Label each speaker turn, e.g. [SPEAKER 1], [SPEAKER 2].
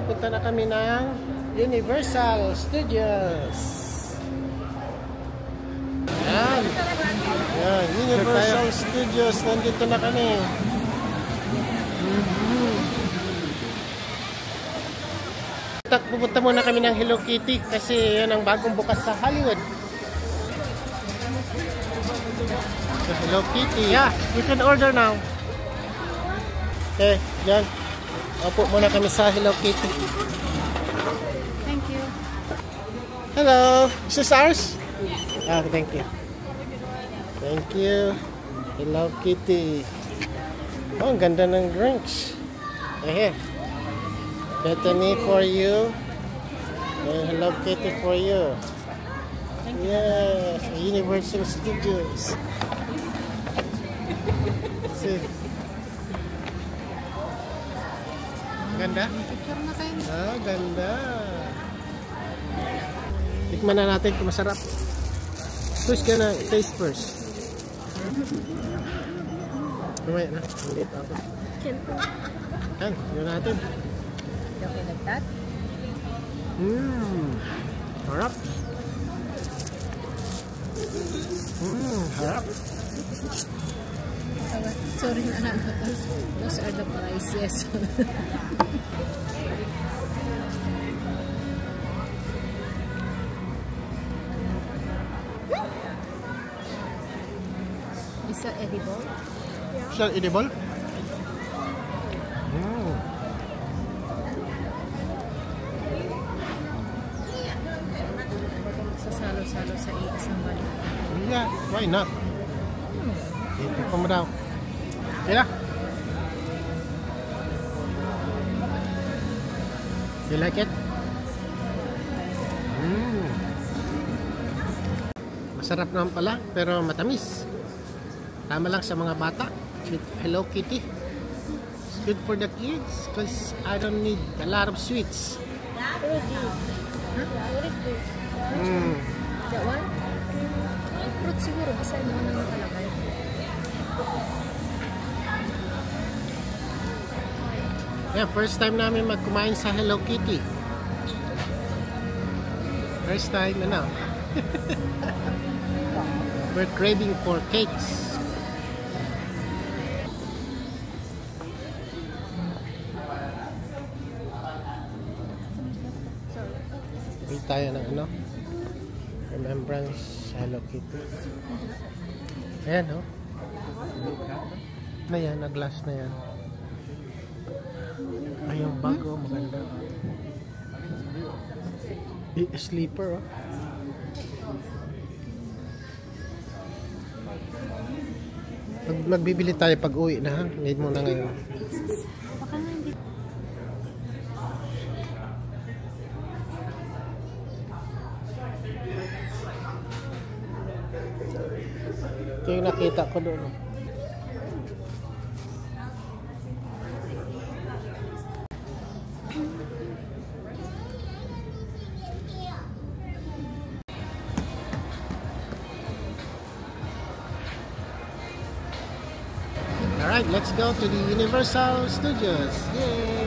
[SPEAKER 1] punta na kami ng Universal Studios. Yan. Yan, Universal Studios. Nandito na kami. Pupunta muna kami ng Hello Kitty kasi yan ang bagong bukas sa Hollywood. So, Hello Kitty. Yeah, you can order now. Okay, yan. Opo muna kami sa Hello Kitty.
[SPEAKER 2] Thank you.
[SPEAKER 1] Hello, is this ours? Ah, thank you. Thank you. Hello Kitty. Oh, ang ganda ng drinks. Eh, Bethany for you. And Hello Kitty for you. Thank you. Yes, Universal Studios. See. Ganda?
[SPEAKER 2] Picture na kayo.
[SPEAKER 1] Ah, ganda. Tikman na natin kung masarap. Who's gonna taste first? Mamaya na. Ulit ako. Yan, yun natin.
[SPEAKER 2] Okay like that?
[SPEAKER 1] Harap. Harap.
[SPEAKER 2] Sorry na anak. Those are the prices. Is that edible?
[SPEAKER 1] Is that edible?
[SPEAKER 2] Sasalo-salo sa isang balik.
[SPEAKER 1] Yeah, why not? Ito pa mo daw. Okay na? You like it? Masarap naman pala, pero matamis. Tama lang sa mga bata. Hello Kitty. It's good for the kids because I don't need a lot of sweets.
[SPEAKER 2] What is this? That one? Fruit siguro. Basta yung mga nakalagay.
[SPEAKER 1] Yeah, first time namin magkumain sa Hello Kitty. First time, ano? We're craving for cakes. Bili tayo ng ano? Remembrance Hello Kitty. Ayan, no? Na yan, na glass na yan. Ay, yung bago, maganda. Sleeper, oh. Magbibili tayo pag uwi na, ha? Need mo na ngayon.
[SPEAKER 2] Baka nga hindi.
[SPEAKER 1] Ito yung nakita ko doon. Alright, let's go to the Universal Studios. Yay!